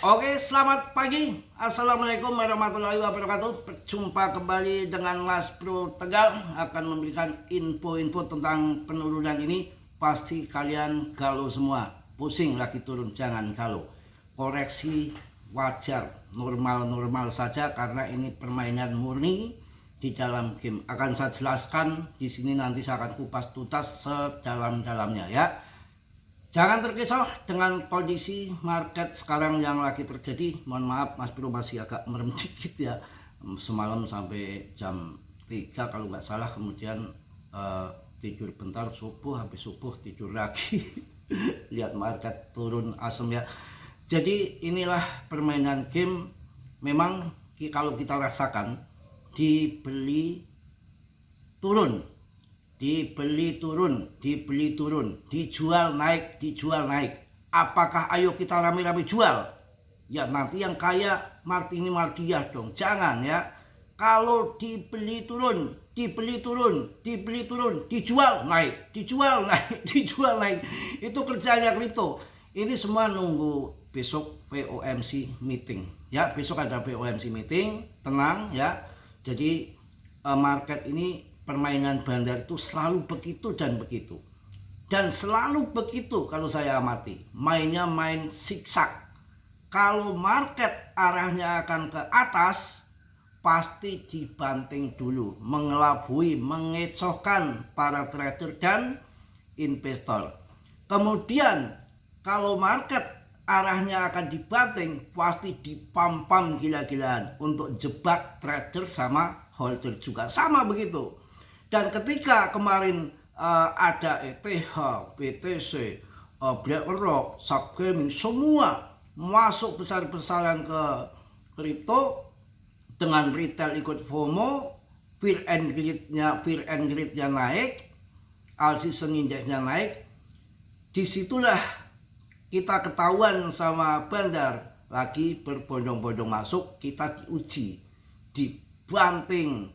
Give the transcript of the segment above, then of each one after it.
Oke, selamat pagi. Assalamualaikum warahmatullahi wabarakatuh. Berjumpa kembali dengan Mas Bro Tegal. Akan memberikan info-info tentang penurunan ini. Pasti kalian galau semua. Pusing lagi turun, jangan galau. Koreksi wajar, normal-normal saja karena ini permainan murni di dalam game. Akan saya jelaskan di sini, nanti saya akan kupas tuntas sedalam-dalamnya ya. Jangan terkecoh dengan kondisi market sekarang yang lagi terjadi. Mohon maaf Mas Bro masih agak merem dikit ya. Semalam sampai jam 3 kalau nggak salah, kemudian tidur bentar, subuh, habis subuh tidur lagi. Lihat market turun asem ya. Jadi inilah permainan game. Memang kalau kita rasakan dibeli turun, dibeli turun, dijual naik. Apakah ayo kita rame-rame jual? Ya nanti yang kaya Martini Mardiah dong. Jangan ya. Kalau dibeli turun, dijual naik, dijual naik. Itu kerjanya kripto. Ini semua nunggu besok FOMC meeting. Ya, besok ada FOMC meeting, tenang ya. Jadi market ini, permainan bandar itu selalu begitu dan begitu. Dan selalu begitu kalau saya amati. Mainnya main zigzag. Kalau market arahnya akan ke atas, pasti dibanting dulu. Mengelabui, mengecohkan para trader dan investor. Kemudian kalau market arahnya akan dibanting, pasti dipam-pam gila-gilaan untuk jebak trader sama holder juga. Sama begitu. Dan ketika kemarin ada ETH, BTC, BlackRock, Subgaming, semua masuk besar-besaran ke kripto dengan retail ikut FOMO, fear and greed-nya naik, all season index-nya naik. Disitulah kita ketahuan sama bandar lagi berbondong-bondong masuk, kita diuji, dibanting,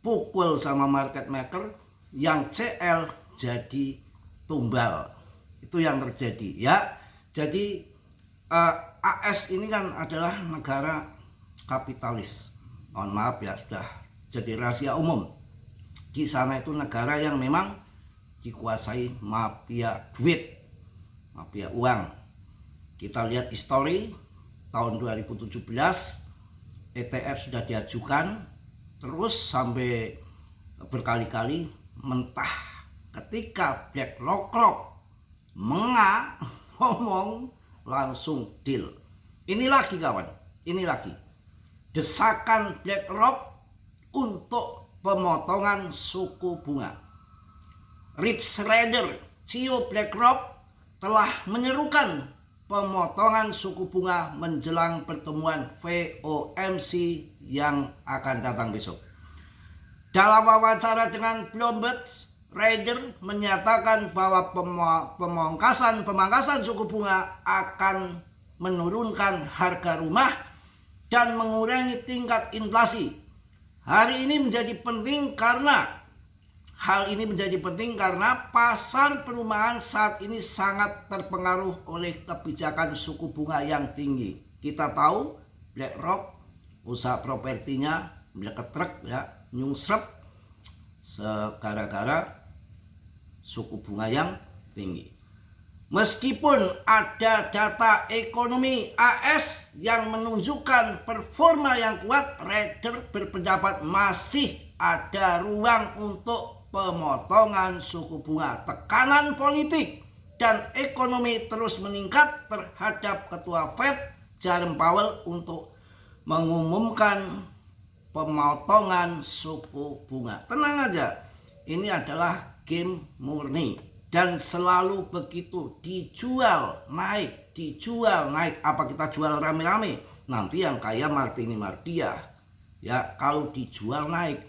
pukul sama market maker, yang CL jadi tumbal. Itu yang terjadi ya. Jadi AS ini kan adalah negara kapitalis. Mohon maaf ya, sudah jadi rahasia umum. Di sana itu negara yang memang dikuasai mafia duit, mafia uang. Kita lihat histori tahun 2017, ETF sudah diajukan terus sampai berkali-kali mentah. Ketika BlackRock ngomong, langsung deal. Ini lagi kawan, ini lagi desakan BlackRock untuk pemotongan suku bunga. Rich Schroeder, CEO BlackRock, telah menyerukan pemotongan suku bunga menjelang pertemuan FOMC yang akan datang besok. Dalam wawancara dengan Bloomberg, Schroeder menyatakan bahwa pemangkasan suku bunga akan menurunkan harga rumah dan mengurangi tingkat inflasi. Hal ini menjadi penting karena pasar perumahan saat ini sangat terpengaruh oleh kebijakan suku bunga yang tinggi. Kita tahu BlackRock usaha propertinya meleketrek ya, nyungsrep gara-gara suku bunga yang tinggi. Meskipun ada data ekonomi AS yang menunjukkan performa yang kuat, Schroeder berpendapat masih ada ruang untuk pemotongan suku bunga. Tekanan politik dan ekonomi terus meningkat terhadap Ketua Fed Jerome Powell untuk mengumumkan pemotongan suku bunga. Tenang aja, ini adalah game murni dan selalu begitu, dijual naik. Apa kita jual rame-rame? Nanti yang kaya Martini Mardiah ya. Kalau dijual naik,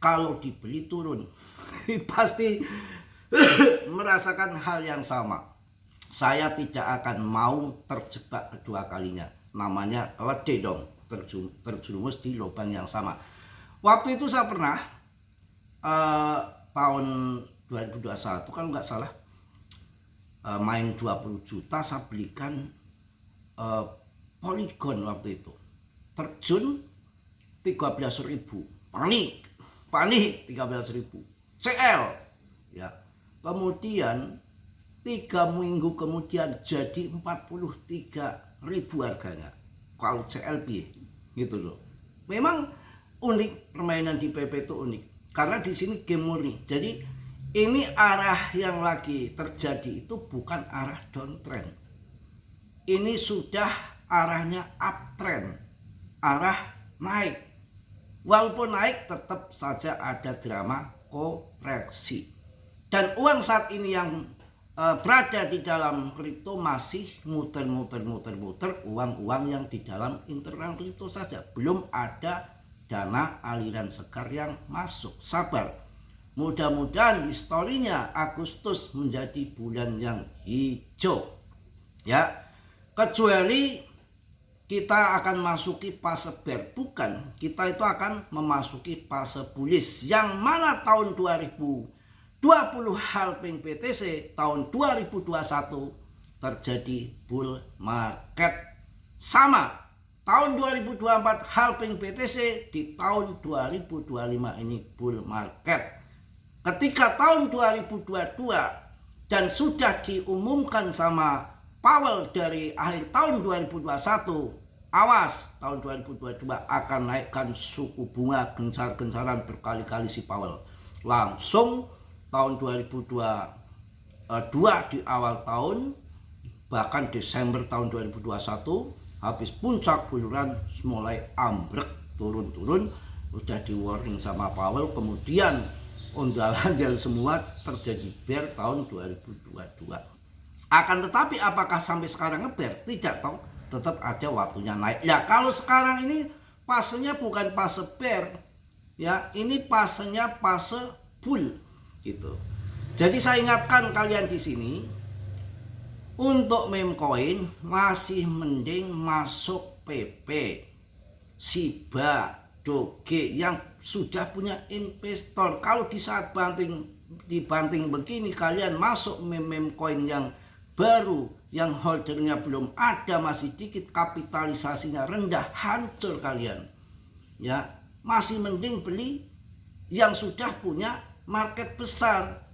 kalau dibeli turun. Pasti merasakan hal yang sama. Saya tidak akan mau terjebak kedua kalinya. Namanya lede dong, terjerumus di lubang yang sama. Waktu itu saya pernah tahun 2021 kalau nggak salah, main 20 juta saya belikan Polygon waktu itu. Terjun 13.000. Panik 13.000. CL ya. Kemudian 3 minggu kemudian jadi 43.000 harganya. Kalau CLB gitu loh. Memang unik, permainan di PP itu unik. Karena di sini game murni. Jadi ini arah yang lagi terjadi itu bukan arah downtrend. Ini sudah arahnya uptrend. Arah naik. Walaupun naik tetap saja ada drama koreksi. Dan uang saat ini yang berada di dalam kripto masih muter uang-uang yang di dalam internal kripto saja. Belum ada dana aliran segar yang masuk. Sabar. Mudah-mudahan historinya Agustus menjadi bulan yang hijau. Ya. Kecuali kita akan masuki fase bear. Bukan. Kita itu akan memasuki fase bullish. Yang mana tahun 2020 halving BTC tahun 2021 terjadi bull market. Sama tahun 2024 halving BTC, di tahun 2025 ini bull market. Ketika tahun 2022 dan sudah diumumkan sama Powell dari akhir tahun 2021, awas tahun 2022 akan naikkan suku bunga gencar-gencaran berkali-kali si Powell. Langsung tahun 2022 di awal tahun, bahkan Desember tahun 2021, habis puncak buluran mulai ambrek, turun-turun, udah di warning sama Powell, kemudian ondal-ondal semua terjadi bear tahun 2022. Akan tetapi apakah sampai sekarang ngebear? Tidak tahu, tetap ada waktunya naik. Ya kalau sekarang ini fasenya bukan fase bear, ya ini fasenya fase bull gitu. Jadi saya ingatkan kalian di sini, untuk meme coin masih mending masuk PP, Shiba, Doge yang sudah punya investor. Kalau di saat dibanting begini kalian masuk meme coin yang baru, yang holdernya belum ada, masih dikit, kapitalisasinya rendah, hancur kalian. Ya, masih mending beli yang sudah punya market besar.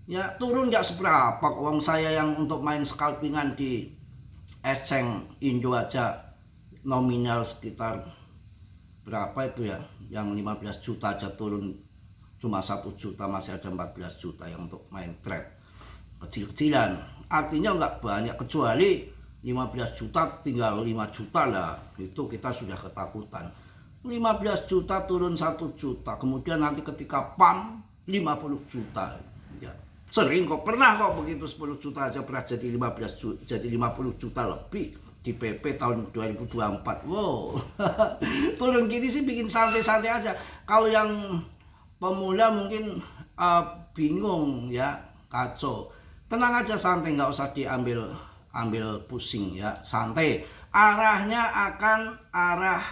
Ya, turun nggak seberapa. Uang saya yang untuk main scalpingan di exchange Indo aja nominal sekitar berapa itu ya, yang 15 juta aja turun cuma 1 juta, masih ada 14 juta yang untuk main trade kecil-kecilan. Artinya nggak banyak, kecuali 15 juta tinggal 5 juta lah, itu kita sudah ketakutan. 15 juta turun 1 juta, kemudian nanti ketika pam 50 juta ya. Sering kok, pernah kok begitu, 10 juta aja pernah jadi 15 juta, jadi 50 juta lebih di PP tahun 2024. Wow. Turun gini sih bikin santai-santai aja. Kalau yang pemula mungkin bingung ya, kacau. Tenang aja, santai, nggak usah diambil pusing ya, santai. Arahnya akan arah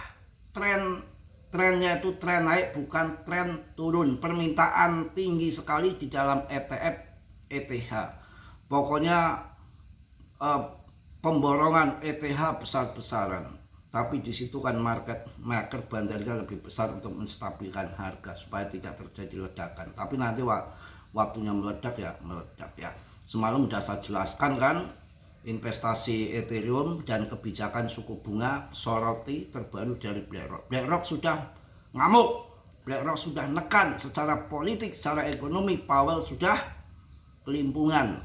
trennya itu tren naik, bukan tren turun. Permintaan tinggi sekali di dalam ETF, ETH. Pokoknya pemborongan ETH besar-besaran, tapi di situ kan market bandarnya lebih besar untuk menstabilkan harga supaya tidak terjadi ledakan. Tapi nanti waktunya meledak ya. Semalam sudah saya jelaskan kan, investasi Ethereum dan kebijakan suku bunga soroti terbaru dari BlackRock. BlackRock sudah ngamuk, BlackRock sudah nekan secara politik, secara ekonomi. Powell sudah kelimpungan.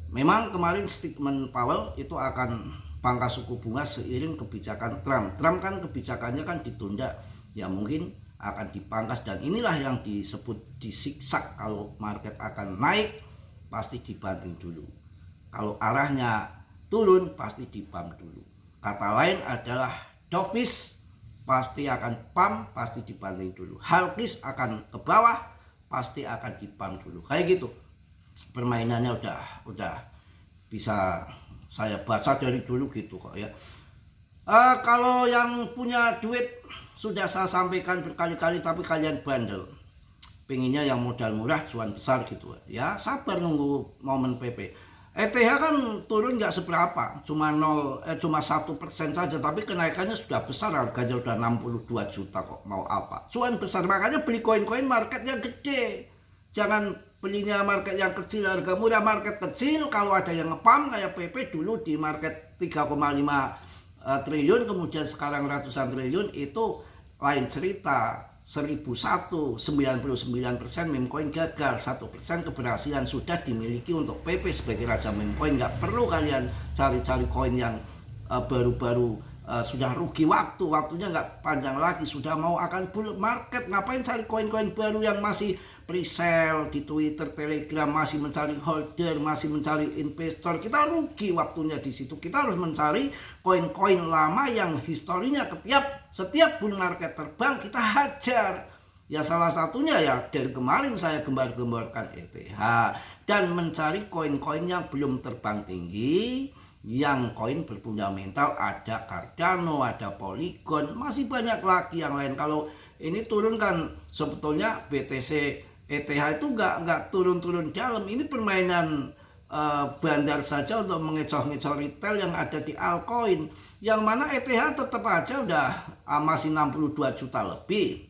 Memang kemarin statement Powell itu akan pangkas suku bunga seiring kebijakan Trump. Trump kan kebijakannya kan ditunda, ya mungkin akan dipangkas, dan inilah yang disebut disiksak. Kalau market akan naik pasti dibanting dulu, kalau arahnya turun pasti dipam dulu. Kata lain adalah dovish pasti akan pam, pasti dibanting dulu. Hawkish akan ke bawah, pasti akan dipam dulu. Kayak gitu. Permainannya udah bisa saya baca dari dulu gitu kok ya. Kalau yang punya duit sudah saya sampaikan berkali-kali, tapi kalian bandel, pengennya yang modal murah cuan besar gitu ya, sabar nunggu momen PP. ETH kan turun nggak seberapa, cuma 1% saja, tapi kenaikannya sudah besar, harganya udah 62 juta kok, mau apa? Cuan besar, makanya beli koin-koin market yang gede. Jangan belinya market yang kecil, harga murah. Market kecil kalau ada yang ngepam kayak PP dulu di market 3,5 triliun, kemudian sekarang ratusan triliun, itu lain cerita. 1001, 99% meme coin gagal, 1% keberhasilan sudah dimiliki untuk PP sebagai raja meme coin. Nggak perlu kalian cari-cari koin yang baru-baru, sudah rugi waktunya nggak panjang lagi, sudah mau akan bull market. Ngapain cari koin-koin baru yang masih pre-sale di Twitter, Telegram, masih mencari holder, masih mencari investor? Kita rugi waktunya di situ. Kita harus mencari koin-koin lama yang historinya setiap bull market terbang kita hajar. Ya salah satunya ya dari kemarin saya gembar-gemborkan ETH, dan mencari koin-koin yang belum terbang tinggi, yang koin berfundamental. Ada Cardano, ada Polygon, masih banyak lagi yang lain. Kalau ini turun kan sebetulnya BTC ETH itu nggak turun-turun dalam. Ini permainan bandar saja untuk mengecoh-ngecoh retail yang ada di altcoin, yang mana ETH tetap aja udah masih 62 juta lebih.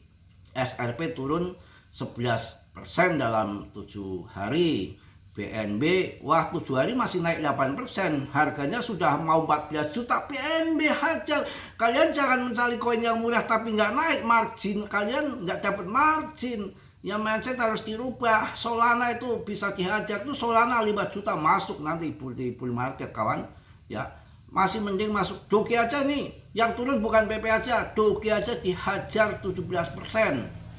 SRP turun 11% dalam 7 hari. BNB, wah 7 hari masih naik 8%, harganya sudah mau 14 juta. BNB hajar. Kalian jangan mencari koin yang murah tapi nggak naik, margin kalian nggak dapat margin. Yang mindset harus dirubah. Solana itu bisa dihajar tuh, Solana 5 juta masuk nanti di bull market kawan. Ya, masih mending masuk Doge aja nih. Yang turun bukan PP aja, Doge aja dihajar 17%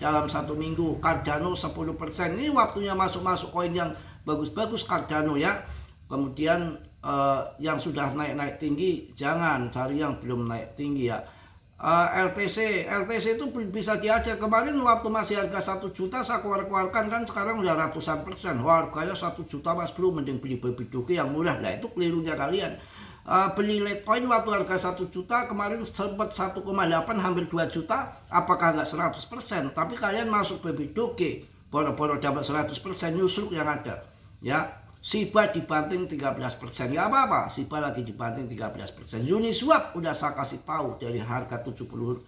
dalam 1 minggu. Cardano 10%. Ini waktunya masuk koin yang bagus-bagus Cardano ya. Kemudian yang sudah naik tinggi jangan cari yang belum naik tinggi ya. LTC itu bisa diajar. Kemarin waktu masih harga 1 juta saya keluarkan kan, sekarang udah ratusan persen. Wah, harganya 1 juta mas bro, mending beli baby Doge yang murah. Nah itu kelirunya kalian. Beli Litecoin waktu harga 1 juta, kemarin sempat 1,8 hampir 2 juta. Apakah nggak 100%? Tapi kalian masuk baby Doge, boro-boro dapat 100%, nyusruk yang ada ya. Shiba dibanting 13%, ya apa-apa, Shiba lagi dibanting 13%. Uniswap udah saya kasih tahu dari harga 70.000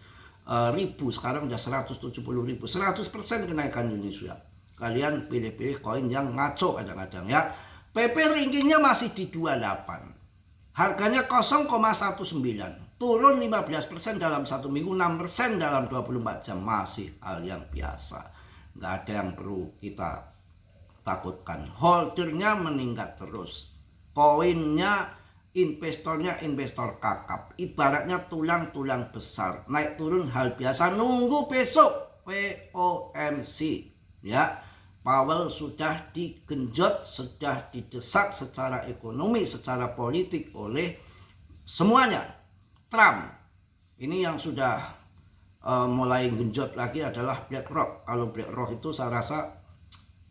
sekarang udah 170.000, 100% kenaikan Uniswap. Kalian pilih-pilih koin yang ngaco kadang-kadang ya. PP rankingnya masih di 28, harganya 0,19, turun 15% dalam 1 minggu, 6% dalam 24 jam, masih hal yang biasa, nggak ada yang perlu kita takutkan. Holdernya meningkat terus, koinnya investornya investor kakap, ibaratnya tulang-tulang besar, naik turun hal biasa, nunggu besok POMC ya. Powell sudah digenjot, sudah didesak secara ekonomi, secara politik oleh semuanya. Trump ini yang sudah mulai genjot lagi adalah BlackRock. Kalau BlackRock itu saya rasa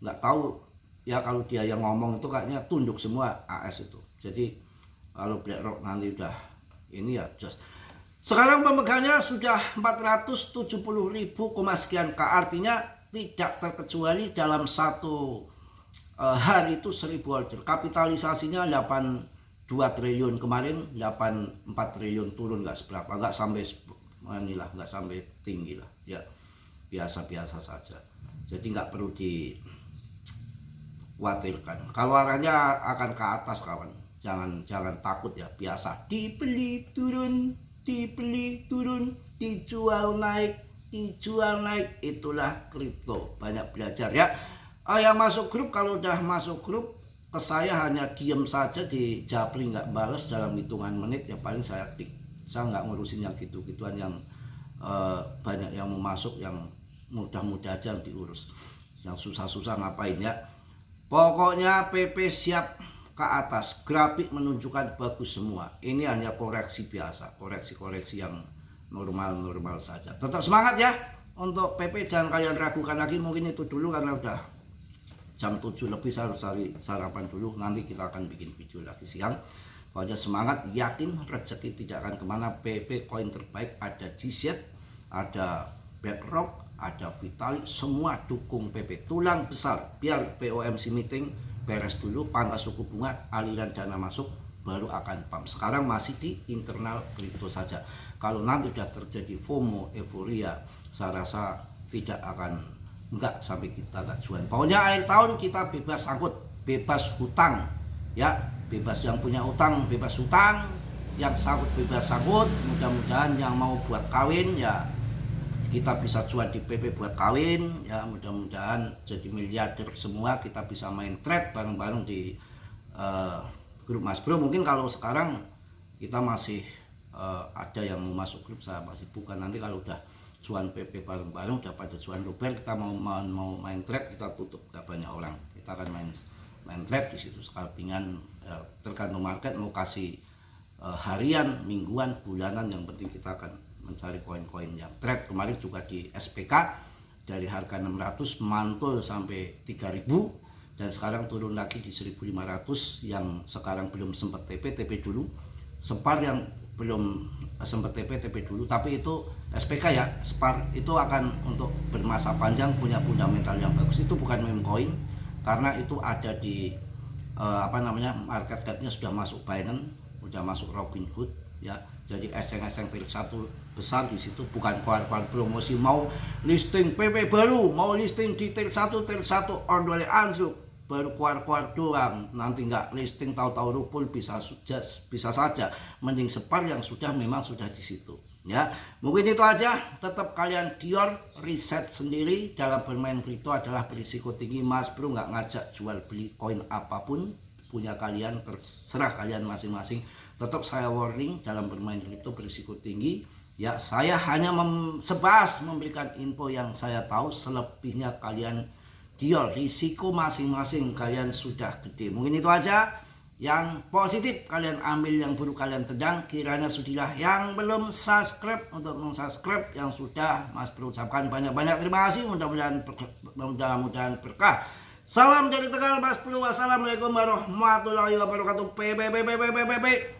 nggak tahu ya, kalau dia yang ngomong itu kayaknya tunduk semua AS itu. Jadi kalau BlackRock nanti udah ini ya just. Sekarang pemegangnya sudah 470.000, sekian K, artinya tidak terkecuali dalam 1 hari itu 1000 order. Kapitalisasinya 82 triliun, kemarin 84 triliun, turun nggak seberapa, nggak sampai inilah, nggak sampai tinggi lah ya, biasa-biasa saja. Jadi nggak perlu dikhawatirkan. Kalau arahnya akan ke atas kawan, jangan takut ya, biasa dibeli turun, dijual naik, itulah kripto. Banyak belajar ya. Yang masuk grup, kalau udah masuk grup ke saya hanya diem saja di japri, nggak balas dalam hitungan menit ya, paling saya klik. Saya nggak ngurusin yang gitu-gituan yang banyak yang mau masuk, yang mudah-mudah aja diurus, yang susah-susah ngapain ya. Pokoknya PP siap ke atas, grafik menunjukkan bagus semua. Ini hanya koreksi biasa, koreksi yang normal saja. Tetap semangat ya untuk PP, jangan kalian ragukan lagi. Mungkin itu dulu karena udah jam 7 lebih, saya harus cari sarapan dulu. Nanti kita akan bikin video lagi siang. Pokoknya semangat, yakin rezeki tidak akan kemana. PP koin terbaik, ada GZ, ada BlackRock, ada Vitalik, semua dukung PP. Tulang besar, biar POMC meeting beres dulu, pangkas suku bunga, aliran dana masuk, baru akan pump. Sekarang masih di internal kripto saja. Kalau nanti sudah terjadi FOMO, euforia, saya rasa tidak akan enggak sampai kita enggak cuan. Pokoknya akhir tahun kita bebas angkut, bebas hutang, ya, bebas yang punya utang, bebas hutang, yang sangkut bebas sangkut. Mudah-mudahan yang mau buat kawin ya kita bisa cuan di PP buat kawin ya, mudah-mudahan jadi miliarder semua, kita bisa main trade bareng-bareng di grup Mas Bro. Mungkin kalau sekarang kita masih ada yang mau masuk grup, saya masih bukan. Nanti kalau udah cuan PP bareng-bareng, udah pada cuan rupiah, kita mau main trade, kita tutup, gak banyak orang, kita akan main trade di situ scalpingan, tergantung market mau kasih harian, mingguan, bulanan, yang penting kita akan mencari koin-koin yang trade. Kemarin juga di SPK dari harga 600 mantul sampai 3000 dan sekarang turun lagi di 1500. Yang sekarang belum sempat TP dulu, SPAR yang belum sempat TP dulu, tapi itu SPK ya, SPAR itu akan untuk bermasa panjang, punya fundamental yang bagus. Itu bukan meme coin karena itu ada di market cap-nya sudah masuk Binance, sudah masuk Robinhood ya. Jadi eseng-eseng tier 1 besar di situ, bukan keluar promosi mau listing PP baru, mau listing di tier 1 ondole anjlok, baru keluar doang, nanti nggak listing tahu-tahu rupul, bisa saja. Mending SPAR yang memang sudah di situ ya. Mungkin itu aja. Tetap kalian Dior, riset sendiri. Dalam bermain kripto adalah berisiko tinggi. Mas Bro nggak ngajak jual beli koin apapun, punya kalian, terserah kalian masing-masing. Tetap saya warning, dalam bermain kripto berisiko tinggi ya. Saya hanya sebahas memberikan info yang saya tahu, selebihnya kalian Dior, risiko masing-masing kalian sudah gede. Mungkin itu aja. Yang positif kalian ambil, yang buruk kalian tendang. Kiranya sudilah. Yang belum subscribe untuk mensubscribe, yang sudah Mas Bro ucapkan banyak-banyak terima kasih. Mudah-mudahan berkah. Salam dari Tegal Mas Bro. Wassalamualaikum warahmatullahi wabarakatuh.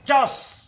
Jos.